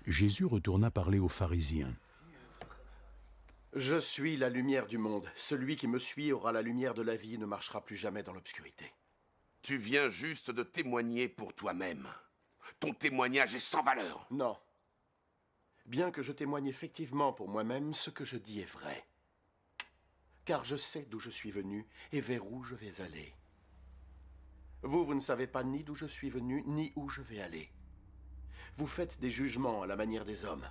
Jésus retourna parler aux pharisiens. Je suis la lumière du monde. Celui qui me suit aura la lumière de la vie et ne marchera plus jamais dans l'obscurité. Tu viens juste de témoigner pour toi-même. Ton témoignage est sans valeur. Non. Bien que je témoigne effectivement pour moi-même, ce que je dis est vrai. Car je sais d'où je suis venu et vers où je vais aller. Vous ne savez pas ni d'où je suis venu, ni où je vais aller. Vous faites des jugements à la manière des hommes.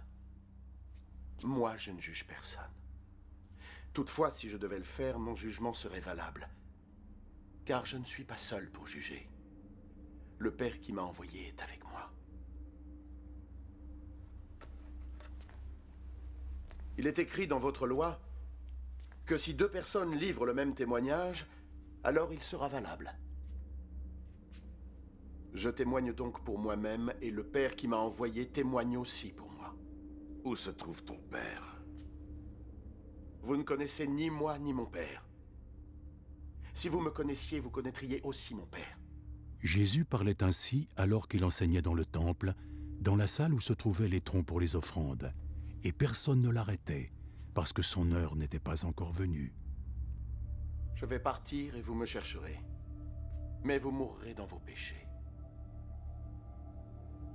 Moi, je ne juge personne. Toutefois, si je devais le faire, mon jugement serait valable. Car je ne suis pas seul pour juger. Le Père qui m'a envoyé est avec moi. Il est écrit dans votre loi que si deux personnes livrent le même témoignage, alors il sera valable. Je témoigne donc pour moi-même et le Père qui m'a envoyé témoigne aussi pour moi. Où se trouve ton père? Vous ne connaissez ni moi ni mon Père. Si vous me connaissiez, vous connaîtriez aussi mon Père. Jésus parlait ainsi alors qu'il enseignait dans le temple, dans la salle où se trouvaient les troncs pour les offrandes, et personne ne l'arrêtait, parce que son heure n'était pas encore venue. Je vais partir et vous me chercherez. Mais vous mourrez dans vos péchés.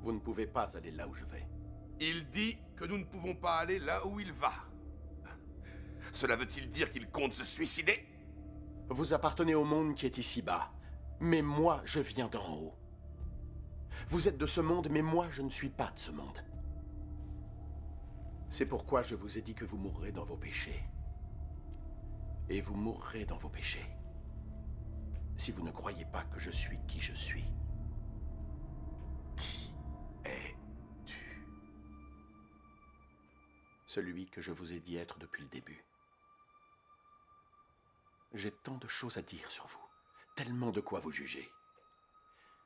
Vous ne pouvez pas aller là où je vais. Il dit que nous ne pouvons pas aller là où il va. Cela veut-il dire qu'il compte se suicider? Vous appartenez au monde qui est ici-bas. Mais moi, je viens d'en haut. Vous êtes de ce monde, mais moi, je ne suis pas de ce monde. C'est pourquoi je vous ai dit que vous mourrez dans vos péchés. Et vous mourrez dans vos péchés. Si vous ne croyez pas que je suis qui je suis. Qui es-tu? Celui que je vous ai dit être depuis le début. J'ai tant de choses à dire sur vous. Tellement de quoi vous juger.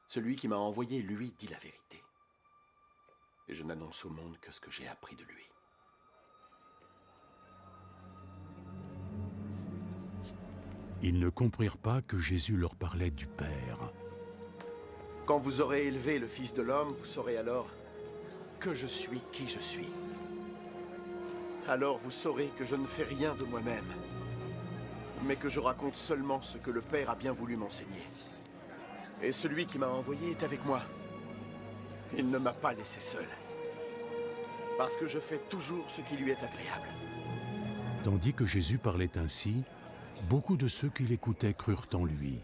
Celui qui m'a envoyé, lui, dit la vérité. Et je n'annonce au monde que ce que j'ai appris de lui. Ils ne comprirent pas que Jésus leur parlait du Père. Quand vous aurez élevé le Fils de l'homme, vous saurez alors que je suis qui je suis. Alors vous saurez que je ne fais rien de moi-même, mais que je raconte seulement ce que le Père a bien voulu m'enseigner. Et celui qui m'a envoyé est avec moi. Il ne m'a pas laissé seul, parce que je fais toujours ce qui lui est agréable. Tandis que Jésus parlait ainsi, beaucoup de ceux qui l'écoutaient crurent en lui.